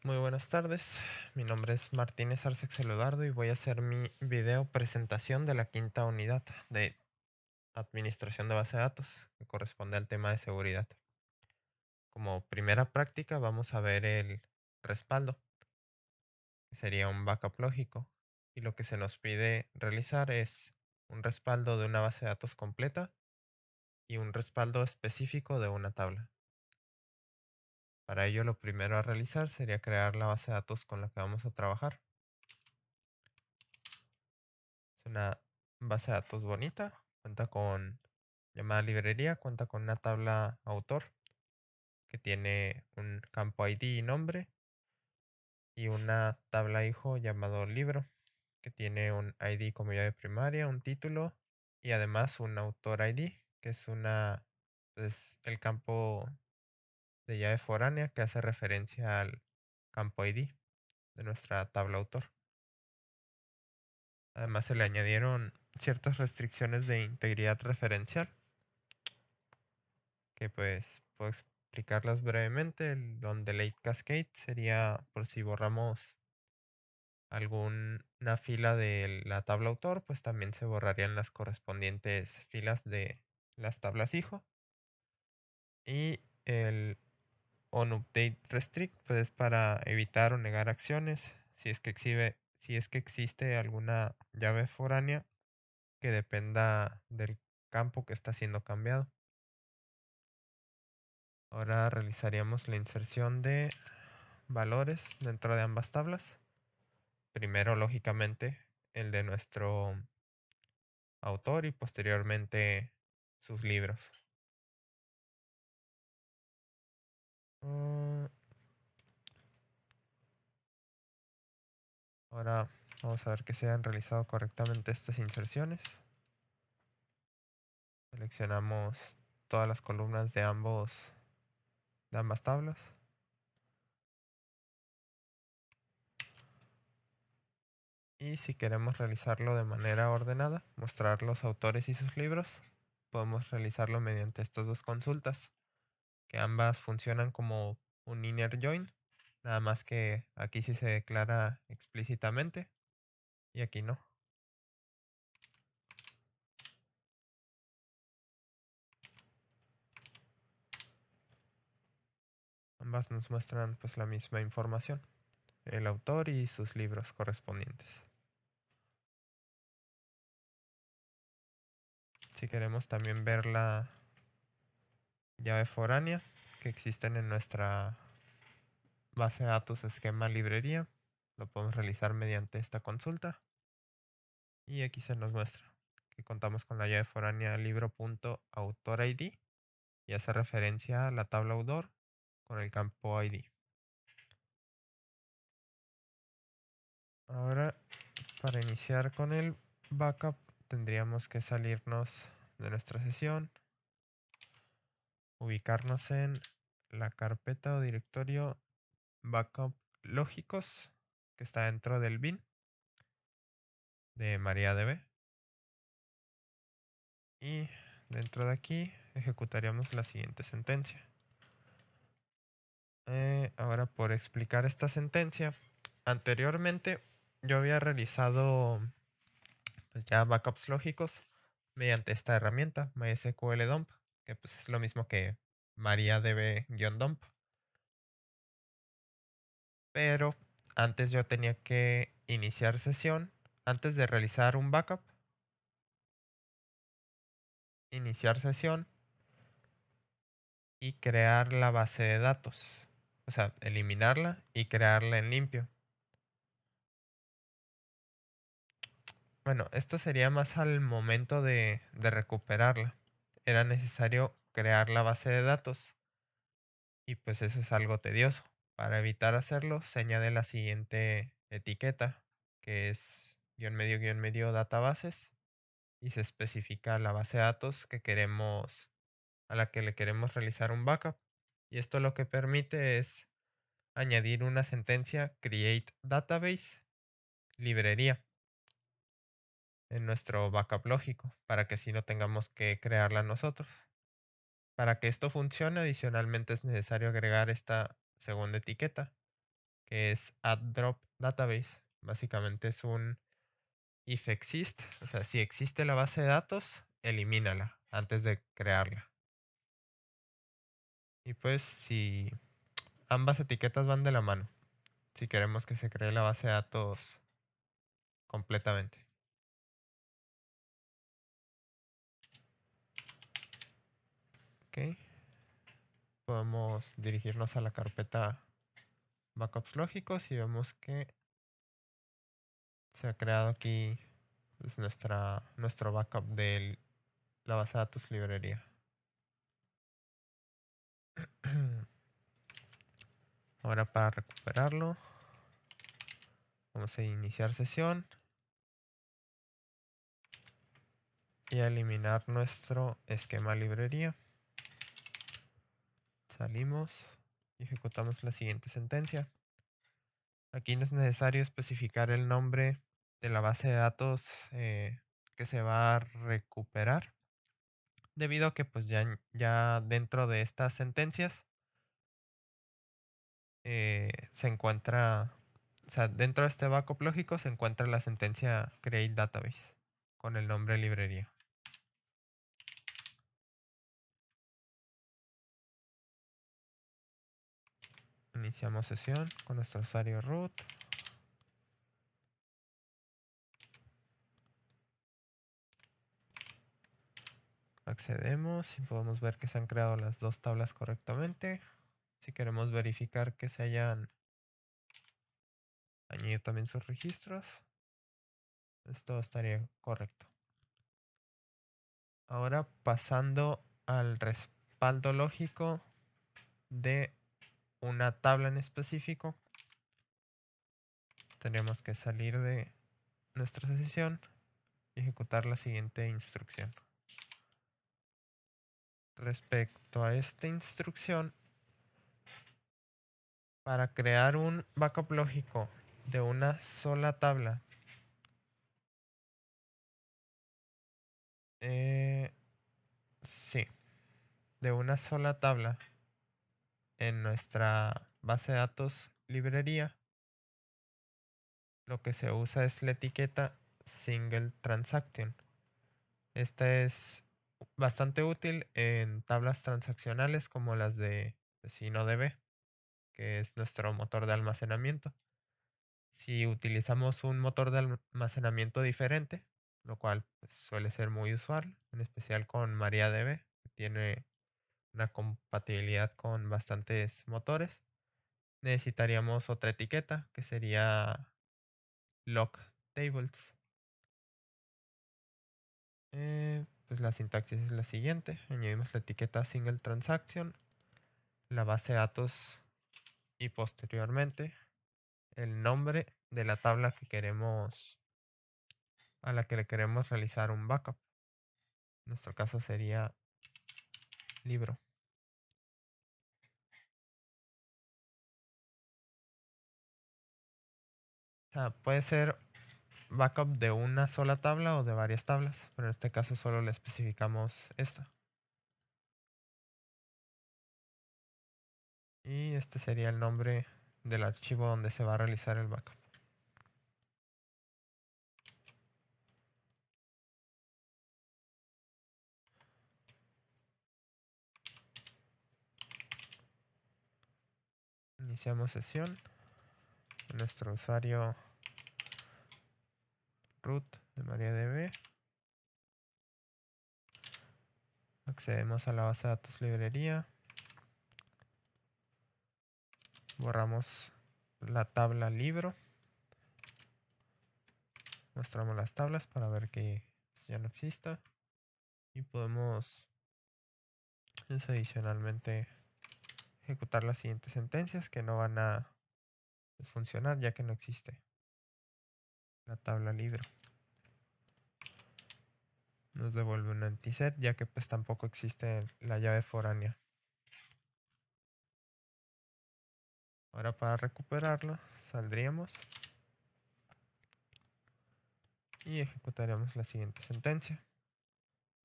Muy buenas tardes, mi nombre es Martínez Arcex Celulardo y voy a hacer mi video presentación de la quinta unidad de Administración de Base de Datos, que corresponde al tema de seguridad. Como primera práctica vamos a ver el respaldo, que sería un backup lógico, y lo que se nos pide realizar es un respaldo de una base de datos completa y un respaldo específico de una tabla. Para ello lo primero a realizar sería crear la base de datos con la que vamos a trabajar. Es una base de datos bonita, cuenta con llamada librería, cuenta con una tabla autor que tiene un campo ID y nombre y una tabla hijo llamado libro que tiene un ID como llave primaria, un título y además un autor ID que es pues, el campo de llave foránea que hace referencia al campo ID de nuestra tabla autor. Además se le añadieron ciertas restricciones de integridad referencial que pues puedo explicarlas brevemente. El on delete cascade sería por si borramos alguna fila de la tabla autor, pues también se borrarían las correspondientes filas de las tablas hijo. Y el on update restrict, pues es para evitar o negar acciones si es que existe alguna llave foránea que dependa del campo que está siendo cambiado. Ahora realizaríamos la inserción de valores dentro de ambas tablas. Primero, lógicamente, el de nuestro autor y posteriormente sus libros. Mm, Ahora vamos a ver que se han realizado correctamente estas inserciones. Seleccionamos todas las columnas de ambas tablas. Y si queremos realizarlo de manera ordenada, mostrar los autores y sus libros, podemos realizarlo mediante estas dos consultas, que ambas funcionan como un inner join, nada más que aquí sí se declara explícitamente y aquí no. Ambas nos muestran pues la misma información, el autor y sus libros correspondientes. Si queremos también ver la llave foránea que existen en nuestra base de datos esquema librería, lo podemos realizar mediante esta consulta. Y aquí se nos muestra que contamos con la llave foránea libro.autorID y hace referencia a la tabla autor con el campo ID. Ahora, para iniciar con el backup, tendríamos que salirnos de nuestra sesión, ubicarnos en la carpeta o directorio backup lógicos que está dentro del bin de MariaDB. Y dentro de aquí ejecutaríamos la siguiente sentencia. Ahora por explicar esta sentencia, anteriormente yo había realizado pues, ya backups lógicos mediante esta herramienta MySQL dump, que pues, es lo mismo que MariaDB-dump, pero antes yo tenía que iniciar sesión antes de realizar un backup, iniciar sesión y crear la base de datos, o sea, eliminarla y crearla en limpio. Bueno, esto sería más al momento de recuperarla. Era necesario crear la base de datos y pues eso es algo tedioso. Para evitar hacerlo, se añade la siguiente etiqueta, que es guión medio databases y se especifica la base de datos a la que le queremos realizar un backup. Y esto lo que permite es añadir una sentencia create database librería en nuestro backup lógico para que así no tengamos que crearla nosotros. Para que esto funcione, adicionalmente es necesario agregar esta segunda etiqueta, que es add drop database. Básicamente es un if exist, o sea, si existe la base de datos, elimínala antes de crearla. Y pues si ambas etiquetas van de la mano, si queremos que se cree la base de datos completamente. Ok. Podemos dirigirnos a la carpeta backups lógicos y vemos que se ha creado aquí pues, nuestro backup de la base de datos librería. Ahora para recuperarlo, vamos a iniciar sesión y a eliminar nuestro esquema librería. Salimos y ejecutamos la siguiente sentencia. Aquí no es necesario especificar el nombre de la base de datos que se va a recuperar, debido a que pues ya dentro de estas sentencias se encuentra, o sea, dentro de este backup lógico se encuentra la sentencia create database con el nombre librería. Iniciamos sesión con nuestro usuario root. Accedemos y podemos ver que se han creado las dos tablas correctamente. Si queremos verificar que se hayan añadido también sus registros, esto estaría correcto. Ahora pasando al respaldo lógico de una tabla en específico, tenemos que salir de nuestra sesión y ejecutar la siguiente instrucción. Respecto a esta instrucción, para crear un backup lógico de una sola tabla, sí, de una sola tabla en nuestra base de datos librería, lo que se usa es la etiqueta single transaction. Esta es bastante útil en tablas transaccionales como las de SinoDB, que es nuestro motor de almacenamiento. Si utilizamos un motor de almacenamiento diferente, lo cual pues, suele ser muy usual, en especial con MariaDB, que tiene una compatibilidad con bastantes motores, necesitaríamos otra etiqueta que sería lock tables. Pues la sintaxis es la siguiente: añadimos la etiqueta single transaction, la base de datos y posteriormente el nombre de la tabla que queremos, a la que le queremos realizar un backup. En nuestro caso sería libro. O sea, puede ser backup de una sola tabla o de varias tablas, pero en este caso solo le especificamos esta. Y este sería el nombre del archivo donde se va a realizar el backup. Iniciamos sesión. Nuestro usuario root de MariaDB. Accedemos a la base de datos librería. Borramos la tabla libro. Mostramos las tablas para ver que ya no exista. Y podemos adicionalmente ejecutar las siguientes sentencias que no van a funcionar ya que no existe la tabla libro. Nos devuelve un empty set ya que pues tampoco existe la llave foránea. Ahora para recuperarlo saldríamos y ejecutaremos la siguiente sentencia,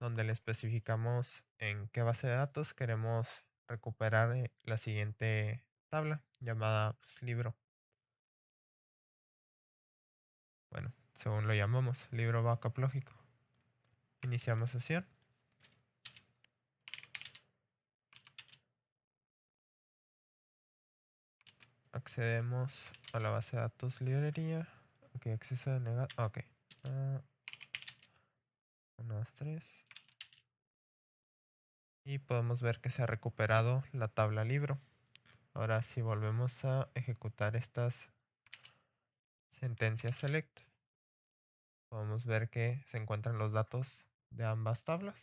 donde le especificamos en qué base de datos queremos recuperar la siguiente tabla llamada pues, libro. Bueno, según lo llamamos, libro backup lógico. Iniciamos sesión. Accedemos a la base de datos librería. Ok, acceso denegado. Ok. 1, 2, 3. Y podemos ver que se ha recuperado la tabla libro. Ahora si volvemos a ejecutar estas sentencias select, podemos ver que se encuentran los datos de ambas tablas.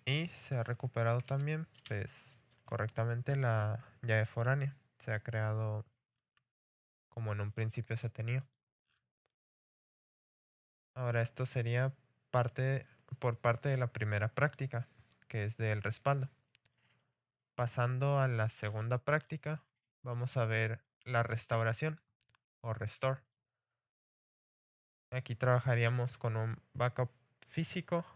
Y se ha recuperado también, pues, correctamente la llave foránea. Se ha creado como en un principio se tenía. Ahora esto sería por parte de la primera práctica, que es del respaldo. Pasando a la segunda práctica, vamos a ver la restauración o restore. Aquí trabajaríamos con un backup físico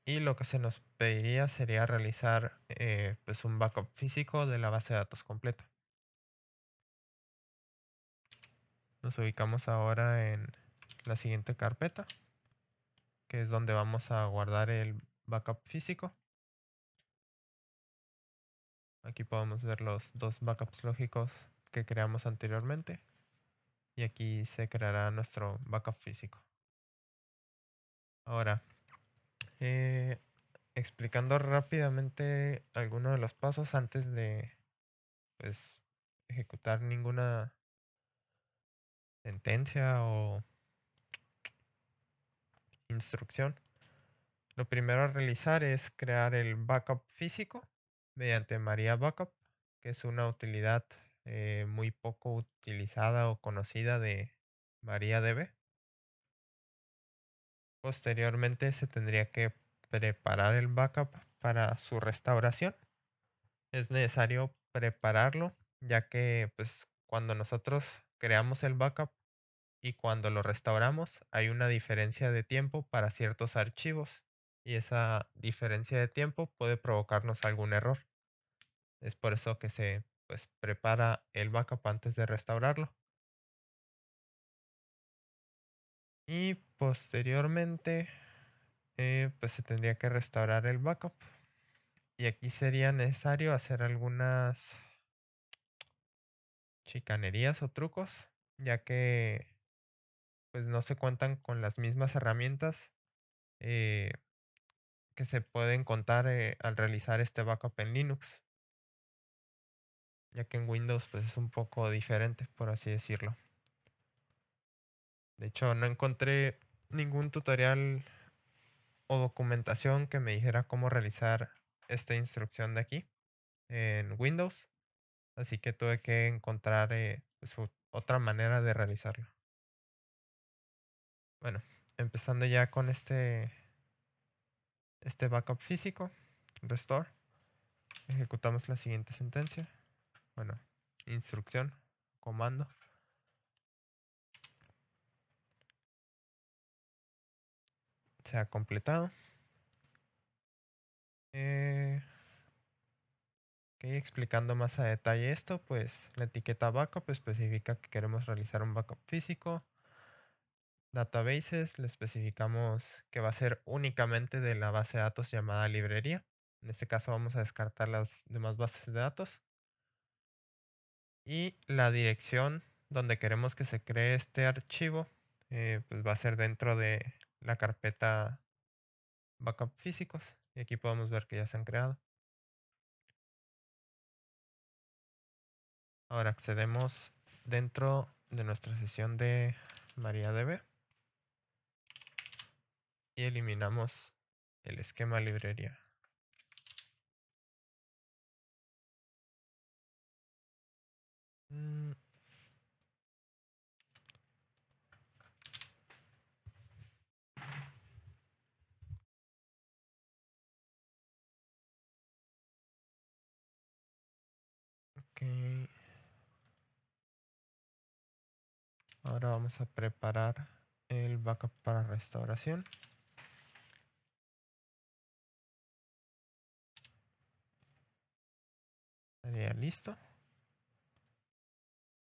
y lo que se nos pediría sería realizar pues un backup físico de la base de datos completa. Nos ubicamos ahora en la siguiente carpeta, que es donde vamos a guardar el backup físico. Aquí podemos ver los dos backups lógicos que creamos anteriormente. Y aquí se creará nuestro backup físico. Ahora, explicando rápidamente algunos de los pasos antes de pues, ejecutar ninguna sentencia o instrucción. Lo primero a realizar es crear el backup físico mediante Maria Backup, que es una utilidad muy poco utilizada o conocida de MariaDB. Posteriormente se tendría que preparar el backup para su restauración. Es necesario prepararlo, ya que pues cuando nosotros creamos el backup y cuando lo restauramos hay una diferencia de tiempo para ciertos archivos y esa diferencia de tiempo puede provocarnos algún error. Es por eso que se pues prepara el backup antes de restaurarlo. Y posteriormente pues se tendría que restaurar el backup. Y aquí sería necesario hacer algunas chicanerías o trucos, ya que pues no se cuentan con las mismas herramientas eh, que se pueden contar al realizar este backup en Linux, ya que en Windows pues es un poco diferente, por así decirlo. De hecho, no encontré ningún tutorial o documentación que me dijera cómo realizar esta instrucción de aquí en Windows, así que tuve que encontrar pues, otra manera de realizarlo. Bueno, empezando ya con este backup físico, restore, ejecutamos la siguiente sentencia, bueno, instrucción, comando. Se ha completado. Explicando más a detalle esto, pues la etiqueta backup especifica que queremos realizar un backup físico. Databases le especificamos que va a ser únicamente de la base de datos llamada librería. En este caso vamos a descartar las demás bases de datos. Y la dirección donde queremos que se cree este archivo, pues va a ser dentro de la carpeta backup físicos. Y aquí podemos ver que ya se han creado. Ahora accedemos dentro de nuestra sesión de MariaDB y eliminamos el esquema librería. Mm, ok. Ahora vamos a preparar el backup para restauración. Estaría listo.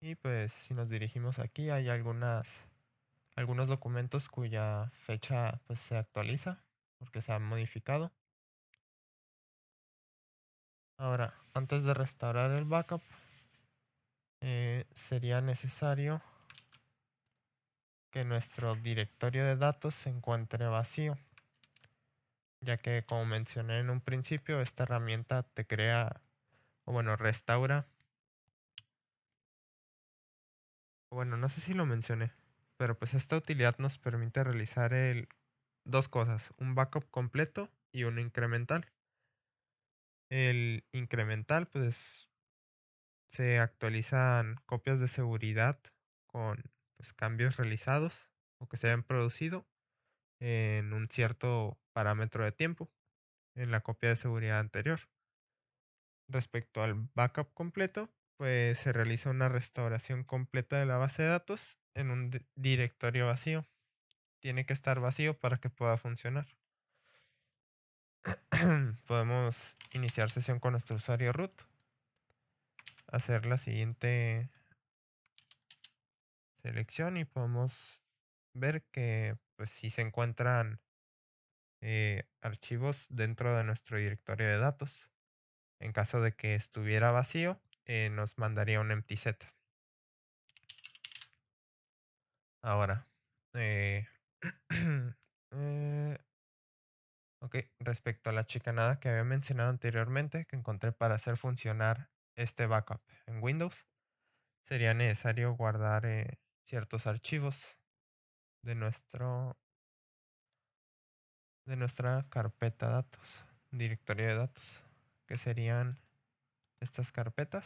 Y pues si nos dirigimos aquí hay algunos documentos cuya fecha pues se actualiza porque se han modificado. Ahora, antes de restaurar el backup, sería necesario que nuestro directorio de datos se encuentre vacío, ya que como mencioné en un principio, esta herramienta te crea, o bueno, restaura, o bueno, no sé si lo mencioné, pero pues esta utilidad nos permite realizar dos cosas, un backup completo y uno incremental. El incremental, pues se actualizan copias de seguridad con pues, cambios realizados o que se hayan producido en un cierto parámetro de tiempo en la copia de seguridad anterior. Respecto al backup completo, pues se realiza una restauración completa de la base de datos en un directorio vacío. Tiene que estar vacío para que pueda funcionar. Podemos iniciar sesión con nuestro usuario root, hacer la siguiente selección y podemos ver que pues si se encuentran archivos dentro de nuestro directorio de datos. En caso de que estuviera vacío, nos mandaría un empty set. Ahora, eh, ok, respecto a la chicanada que había mencionado anteriormente, que encontré para hacer funcionar este backup en Windows, sería necesario guardar ciertos archivos de de nuestra carpeta datos, directorio de datos, que serían estas carpetas.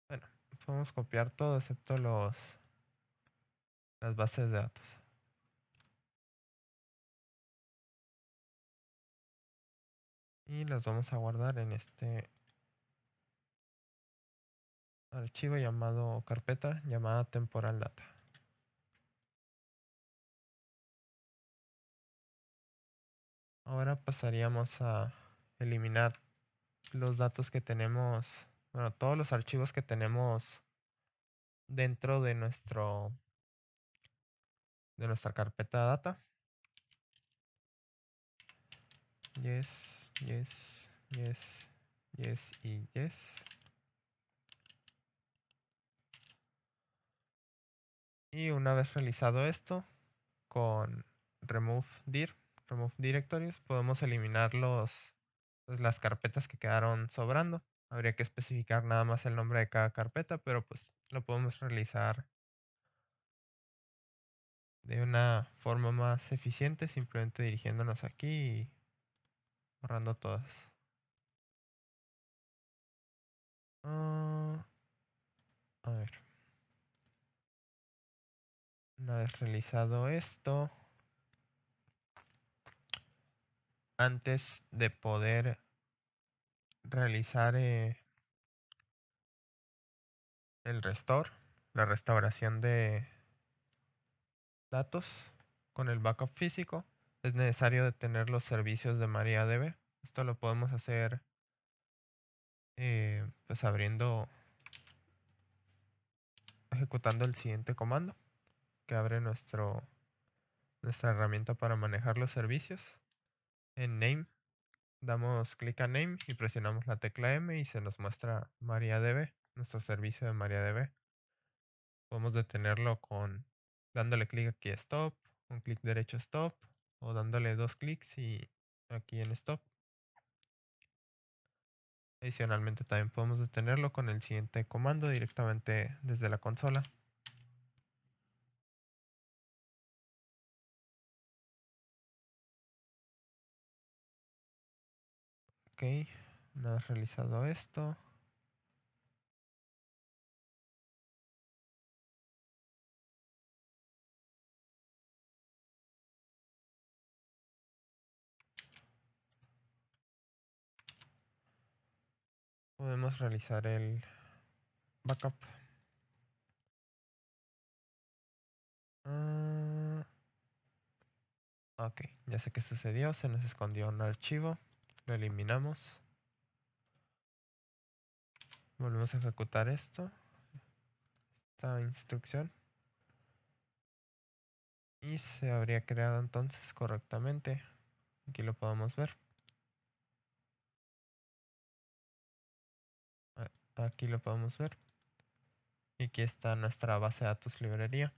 Bueno, podemos copiar todo excepto las bases de datos. Y las vamos a guardar en este archivo llamado carpeta llamada temporal data. Ahora pasaríamos a eliminar los datos que tenemos, bueno, todos los archivos que tenemos dentro de nuestra carpeta data. Yes, yes, yes, yes y yes. Y una vez realizado esto, con remove directories, podemos eliminar pues, las carpetas que quedaron sobrando. Habría que especificar nada más el nombre de cada carpeta, pero pues lo podemos realizar de una forma más eficiente, simplemente dirigiéndonos aquí y borrando todas. A ver, una vez realizado esto, antes de poder realizar el restore, la restauración de datos con el backup físico, es necesario detener los servicios de MariaDB. Esto lo podemos hacer pues ejecutando el siguiente comando que abre nuestra herramienta para manejar los servicios. En name damos clic a name y presionamos la tecla M y se nos muestra MariaDB, nuestro servicio de MariaDB. Podemos detenerlo dándole clic aquí a stop, un clic derecho stop o dándole dos clics y aquí en stop. Adicionalmente también podemos detenerlo con el siguiente comando directamente desde la consola. Ok, una vez realizado esto, podemos realizar el backup. Ok, ya sé qué sucedió, se nos escondió un archivo, lo eliminamos, volvemos a ejecutar esta instrucción y se habría creado entonces correctamente. Aquí lo podemos ver. Aquí lo podemos ver. Y aquí está nuestra base de datos librería.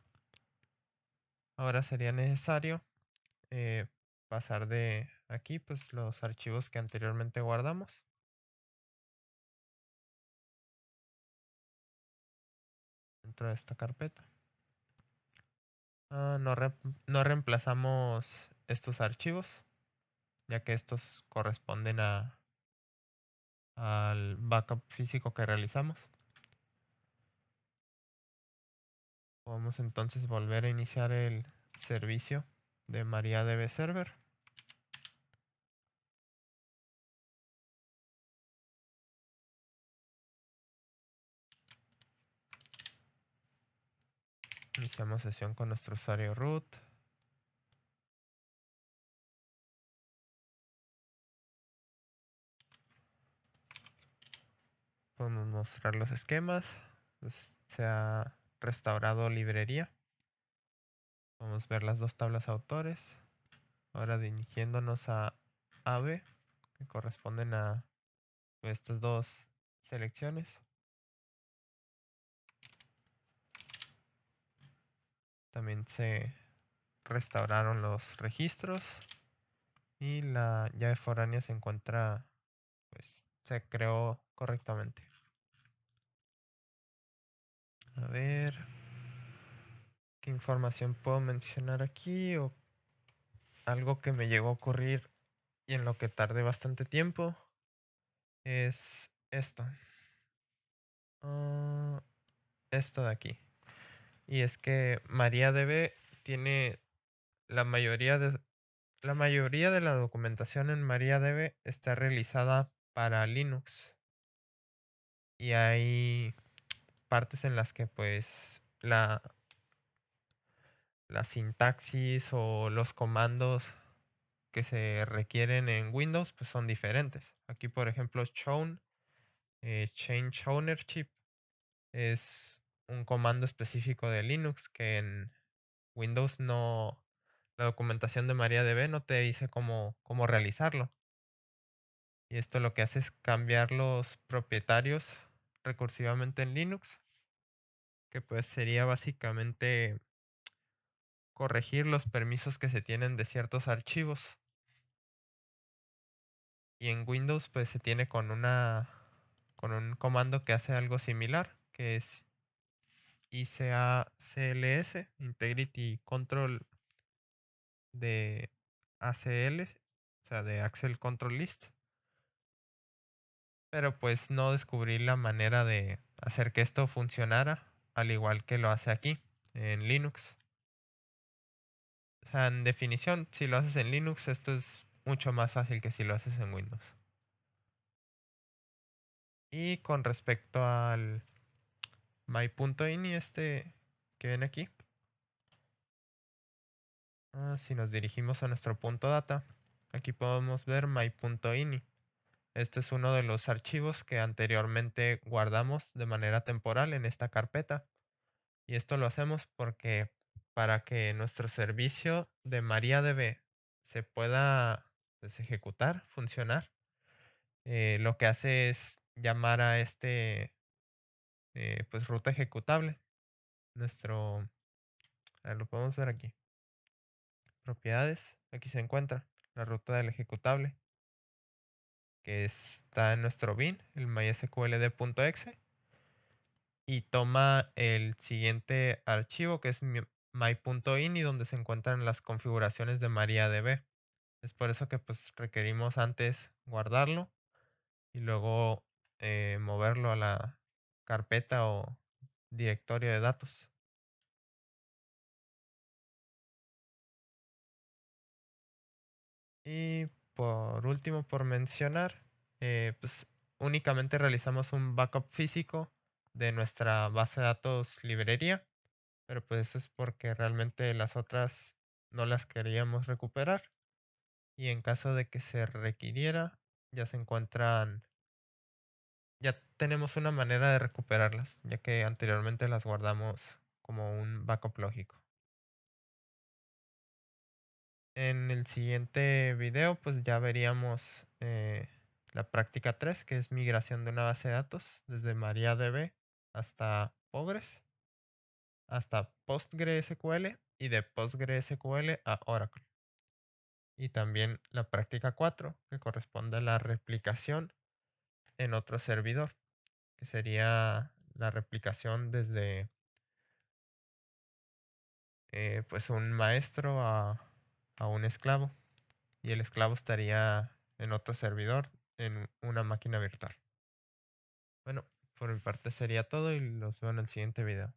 Ahora sería necesario pasar de aquí pues los archivos que anteriormente guardamos dentro de esta carpeta. No reemplazamos estos archivos, ya que estos corresponden al backup físico que realizamos. Podemos entonces volver a iniciar el servicio de MariaDB Server. Iniciamos sesión con nuestro usuario root. Podemos mostrar los esquemas. Pues, se ha restaurado librería. Podemos ver las dos tablas autores. Ahora dirigiéndonos a AB, que corresponden a estas dos selecciones. También se restauraron los registros y la llave foránea se encuentra, pues se creó correctamente. A ver, ¿qué información puedo mencionar aquí? O algo que me llegó a ocurrir y en lo que tardé bastante tiempo es esto. Ah, esto de aquí. Y es que MariaDB tiene la mayoría de la documentación en MariaDB está realizada para Linux. Y hay partes en las que pues la, la sintaxis o los comandos que se requieren en Windows pues son diferentes. Aquí por ejemplo change ownership es un comando específico de Linux que en Windows no, la documentación de MariaDB no te dice cómo realizarlo. Y esto lo que hace es cambiar los propietarios recursivamente en Linux, que pues sería básicamente corregir los permisos que se tienen de ciertos archivos. Y en Windows pues se tiene con un comando que hace algo similar, que es ICACLS, Integrity Control de ACL, o sea, de Access Control List. Pero pues no descubrí la manera de hacer que esto funcionara, al igual que lo hace aquí, en Linux. O sea, en definición, si lo haces en Linux, esto es mucho más fácil que si lo haces en Windows. Y con respecto al my.ini, este que ven aquí, si nos dirigimos a nuestro punto data, aquí podemos ver my.ini. Este es uno de los archivos que anteriormente guardamos de manera temporal en esta carpeta. Y esto lo hacemos porque para que nuestro servicio de MariaDB se pueda pues, ejecutar, funcionar, lo que hace es llamar a pues ruta ejecutable. Lo podemos ver aquí. Propiedades, aquí se encuentra la ruta del ejecutable que está en nuestro bin, el mysqld.exe, y toma el siguiente archivo que es my.ini donde se encuentran las configuraciones de MariaDB. Es por eso que pues requerimos antes guardarlo y luego moverlo a la carpeta o directorio de datos. Y por último, por mencionar, pues únicamente realizamos un backup físico de nuestra base de datos librería, pero pues eso es porque realmente las otras no las queríamos recuperar y en caso de que se requiriera, ya se encuentran, ya tenemos una manera de recuperarlas, ya que anteriormente las guardamos como un backup lógico. En el siguiente video, pues ya veríamos la práctica 3, que es migración de una base de datos desde MariaDB hasta Postgres, hasta PostgreSQL y de PostgreSQL a Oracle. Y también la práctica 4, que corresponde a la replicación en otro servidor, que sería la replicación desde pues un maestro a un esclavo. Y el esclavo estaría en otro servidor, en una máquina virtual. Bueno, por mi parte sería todo y los veo en el siguiente video.